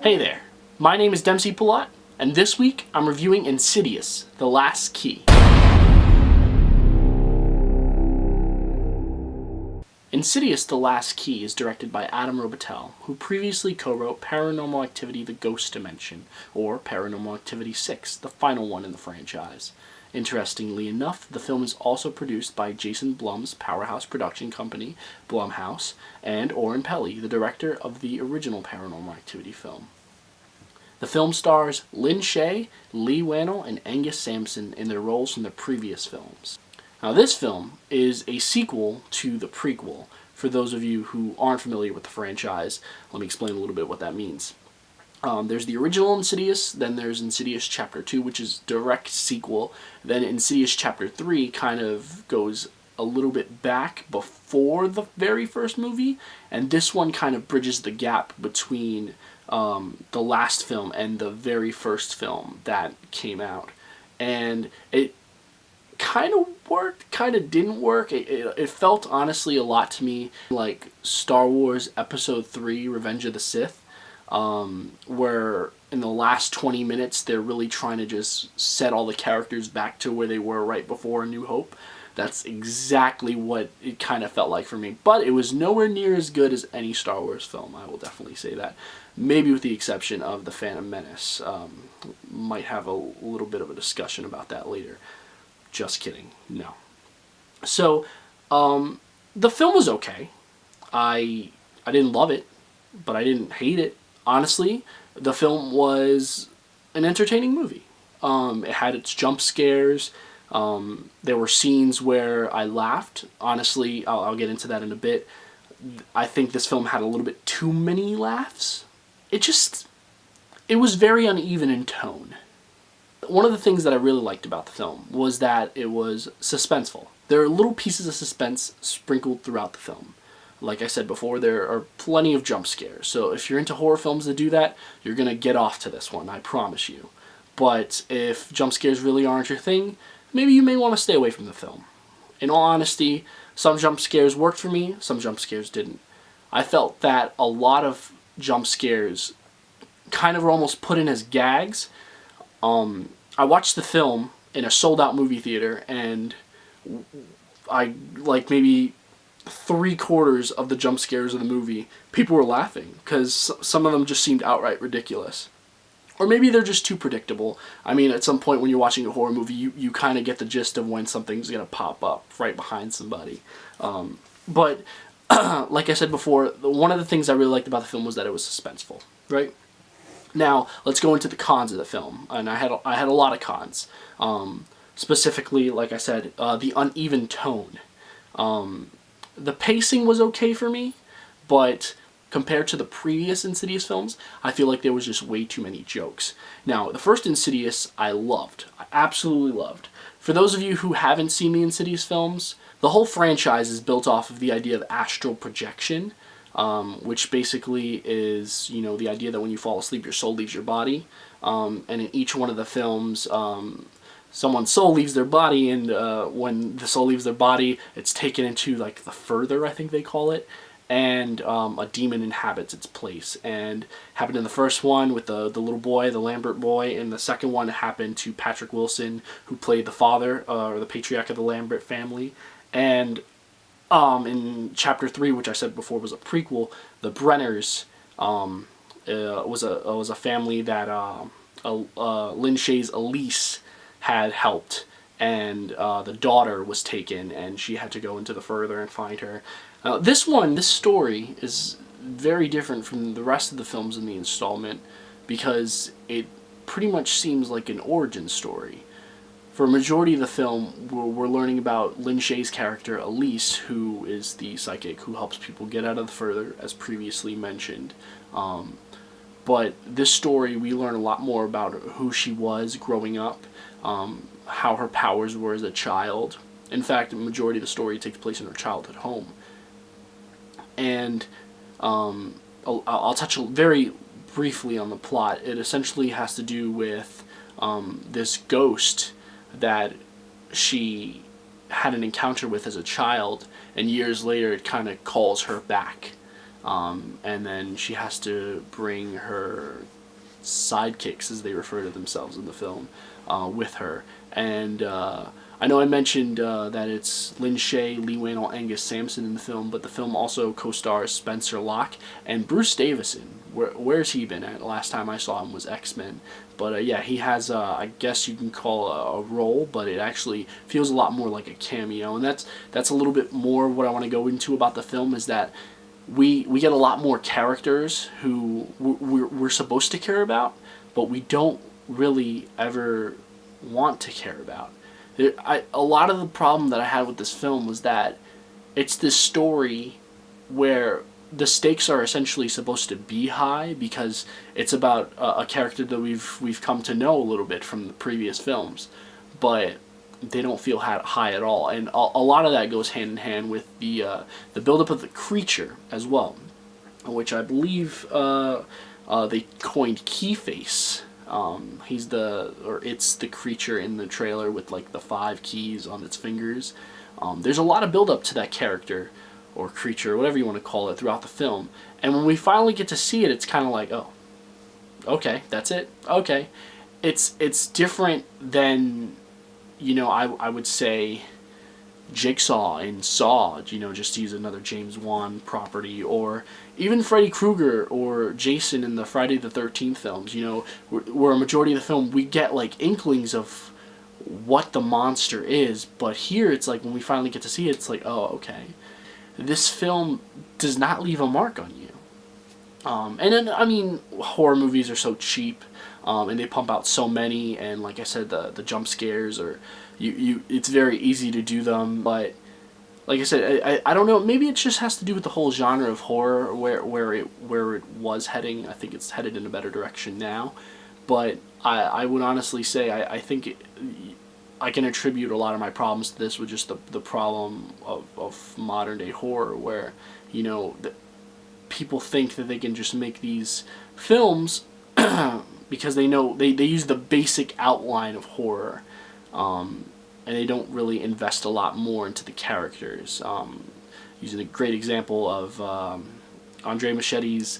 Hey there, my name is Pillot, and this week I'm reviewing Insidious, The Last Key. Insidious, The Last Key is directed by Adam Robitel, who previously co-wrote Paranormal Activity: The Ghost Dimension, or Paranormal Activity 6, the final one in the franchise. Interestingly enough, the film is also produced by Jason Blum's powerhouse production company, Blumhouse, and Oren Peli, the director of the original Paranormal Activity film. The film stars Lin Shaye, Leigh Whannell, and Angus Sampson in their roles from the previous films. Now, this film is a sequel to the prequel. For those of you who aren't familiar with the franchise, let me explain a little bit what that means. There's the original Insidious, then there's Insidious Chapter 2, which is direct sequel. Then Insidious Chapter 3 kind of goes a little bit back before the very first movie, and this one kind of bridges the gap between the last film and the very first film that came out. And it kind of worked, kind of didn't work. It felt honestly a lot to me like Star Wars Episode 3, Revenge of the Sith. Where in the last 20 minutes they're really trying to just set all the characters back to where they were right before A New Hope. That's exactly what it kind of felt like for me. But it was nowhere near as good as any Star Wars film, I will definitely say that. Maybe with the exception of The Phantom Menace. Might have a little bit of a discussion about that later. Just kidding. No. So, the film was okay. I didn't love it, but I didn't hate it. Honestly, the film was an entertaining movie. It had its jump scares. There were scenes where I laughed. Honestly, I'll get into that in a bit. I think this film had a little bit too many laughs. It was very uneven in tone. One of the things that I really liked about the film was that it was suspenseful. There are little pieces of suspense sprinkled throughout the film. Like I said before, there are plenty of jump scares. So if you're into horror films that do that, you're going to get off to this one, I promise you. But if jump scares really aren't your thing, maybe you may want to stay away from the film. In all honesty, some jump scares worked for me, some jump scares didn't. I felt that a lot of jump scares kind of were almost put in as gags. I watched the film in a sold-out movie theater, and maybe 3/4 of the jump scares of the movie, people were laughing because some of them just seemed outright ridiculous. Or maybe they're just too predictable. I mean, at some point when you're watching a horror movie, you kind of get the gist of when something's going to pop up right behind somebody. But like I said before, one of the things I really liked about the film was that it was suspenseful, right? Now, let's go into the cons of the film. And I had a lot of cons. Specifically, like I said, the uneven tone. The pacing was okay for me, but compared to the previous Insidious films, I feel like there was just way too many jokes. Now, the first Insidious I loved. I absolutely loved. For those of you who haven't seen the Insidious films, the whole franchise is built off of the idea of astral projection, which basically is, the idea that when you fall asleep, your soul leaves your body. And in each one of the films, someone's soul leaves their body, and when the soul leaves their body, it's taken into, like, the further, I think they call it, and a demon inhabits its place. And happened in the first one with the little boy, the Lambert boy, and the second one happened to Patrick Wilson, who played the father, or the patriarch of the Lambert family. And in Chapter 3, which I said before was a prequel, the Brenners was a family that Lin Shaye's Elise had helped, and the daughter was taken, and she had to go into the further and find her. This story is very different from the rest of the films in the installment because it pretty much seems like an origin story. For a majority of the film, we're learning about Lin Shaye's character, Elise, who is the psychic who helps people get out of the further, as previously mentioned. But this story, we learn a lot more about who she was growing up, how her powers were as a child. In fact, the majority of the story takes place in her childhood home. And I'll touch very briefly on the plot. It essentially has to do with this ghost that she had an encounter with as a child, and years later it kind of calls her back. and then she has to bring her sidekicks, as they refer to themselves in the film, with her. And I know I mentioned that it's Lin Shaye, Leigh Whannell, Angus Sampson in the film, but the film also co-stars Spencer Locke and Bruce Davison. Where's he been at? Last time I saw him was X-Men. But yeah, he has, I guess you can call a role, but it actually feels a lot more like a cameo. And that's a little bit more what I want to go into about the film, is that we get a lot more characters who we're supposed to care about, but we don't really ever want to care about. A lot of the problem that I had with this film was that it's this story where the stakes are essentially supposed to be high because it's about a character that we've come to know a little bit from the previous films, but they don't feel high at all. And a lot of that goes hand in hand with the buildup of the creature as well, which I believe they coined Keyface. It's the creature in the trailer with like the 5 keys on its fingers. There's a lot of buildup to that character or creature, whatever you want to call it, throughout the film. And when we finally get to see it, it's kind of like, oh, okay, that's it. Okay, it's different than, I would say Jigsaw in Saw, just to use another James Wan property, or even Freddy Krueger or Jason in the Friday the 13th films, where a majority of the film we get like inklings of what the monster is, but here it's like when we finally get to see it, it's like, oh, okay, this film does not leave a mark on you. And then, I mean, horror movies are so cheap, and they pump out so many, and like I said, the jump scares are, it's very easy to do them, but like I said, I don't know, maybe it just has to do with the whole genre of horror, where it was heading. I think it's headed in a better direction now, but I would honestly say I think I can attribute a lot of my problems to this with just the problem of modern day horror, where people think that they can just make these films because they know they use the basic outline of horror, and they don't really invest a lot more into the characters. Using a great example of Andre Machete's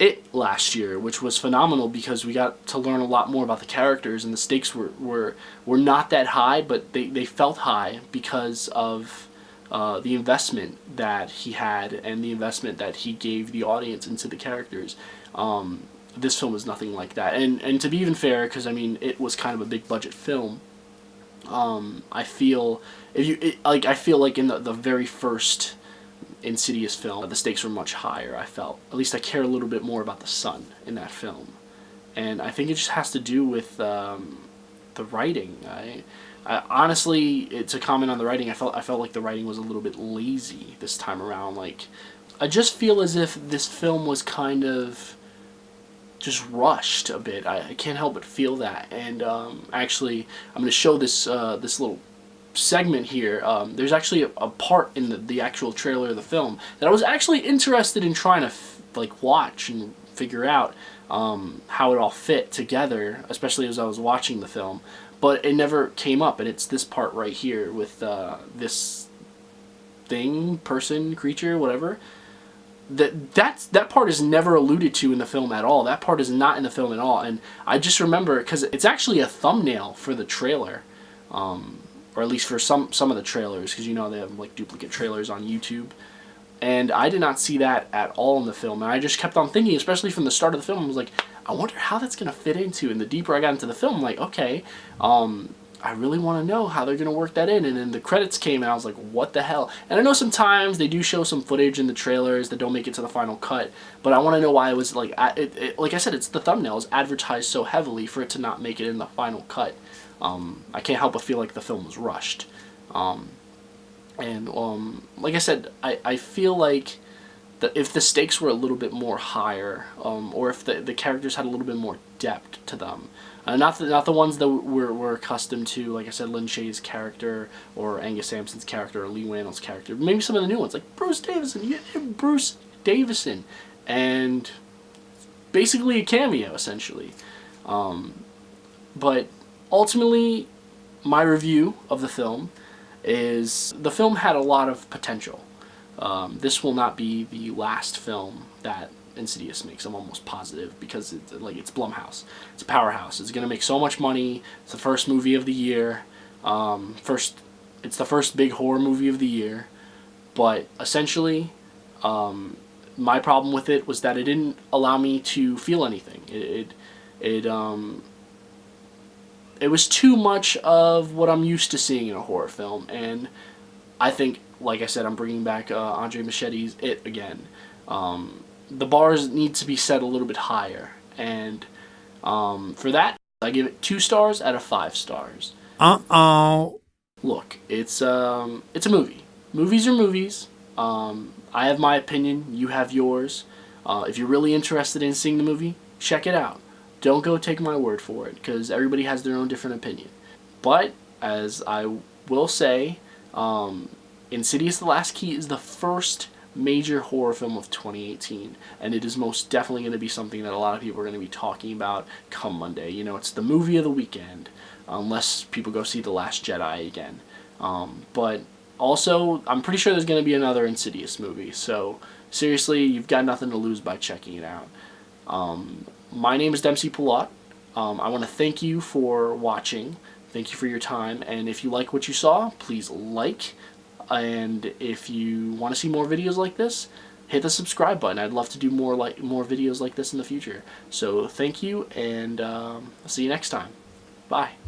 It last year, which was phenomenal because we got to learn a lot more about the characters, and the stakes were not that high, but they felt high because of the investment that he had and the investment that he gave the audience into the characters. This film is nothing like that, and to be even fair, because I mean it was kind of a big budget film. I feel I feel like in the very first Insidious film, the stakes were much higher. I felt, at least I care a little bit more about the son in that film, and I think it just has to do with the writing. I honestly, it's a comment on the writing. I felt like the writing was a little bit lazy this time around. Like, I just feel as if this film was kind of just rushed a bit. I can't help but feel that. And actually, I'm going to show this this little segment here. There's actually a part in the actual trailer of the film that I was actually interested in trying to watch and figure out how it all fit together, especially as I was watching the film. But it never came up, and it's this part right here with this thing, person, creature, whatever. That part is never alluded to in the film at all. That part is not in the film at all, and I just remember because it's actually a thumbnail for the trailer, or at least for some of the trailers, because they have like duplicate trailers on YouTube, and I did not see that at all in the film, and I just kept on thinking, especially from the start of the film, I was like, I wonder how that's gonna fit into. And the deeper I got into the film, I'm like, okay, I really want to know how they're going to work that in. And then the credits came, and I was like, what the hell? And I know sometimes they do show some footage in the trailers that don't make it to the final cut, but I want to know why it was, like I said, it's the thumbnail is advertised so heavily for it to not make it in the final cut. I can't help but feel like the film was rushed. Like I said, I feel like that if the stakes were a little bit more higher, or if the characters had a little bit more depth to them, not the ones that we're accustomed to, like I said, Lin Shaye's character, or Angus Sampson's character, or Leigh Whannell's character. Maybe some of the new ones, like Bruce Davison, and basically a cameo, essentially. But ultimately, my review of the film is the film had a lot of potential. This will not be the last film that Insidious makes. I'm almost positive, because it's Blumhouse. It's a powerhouse. It's gonna make so much money. It's the first movie of the year. It's the first big horror movie of the year. But essentially, my problem with it was that it didn't allow me to feel anything. It was too much of what I'm used to seeing in a horror film, and I think, like I said, I'm bringing back Andre Machete's It again. The bars need to be set a little bit higher, and for that, I give it 2 stars out of 5 stars. Look, it's a movie. Movies are movies. I have my opinion. You have yours. If you're really interested in seeing the movie, check it out. Don't go take my word for it, because everybody has their own different opinion. But, as I will say, Insidious: The Last Key is the first major horror film of 2018, and it is most definitely going to be something that a lot of people are going to be talking about come Monday. You know, it's the movie of the weekend, unless people go see The Last Jedi again. But also, I'm pretty sure there's going to be another Insidious movie, so seriously, you've got nothing to lose by checking it out. My name is Dempsey Pillot. I want to thank you for watching. Thank you for your time, and if you like what you saw, please like. And if you want to see more videos like this, hit the subscribe button. I'd love to do more videos like this in the future. So thank you, and I'll see you next time. Bye.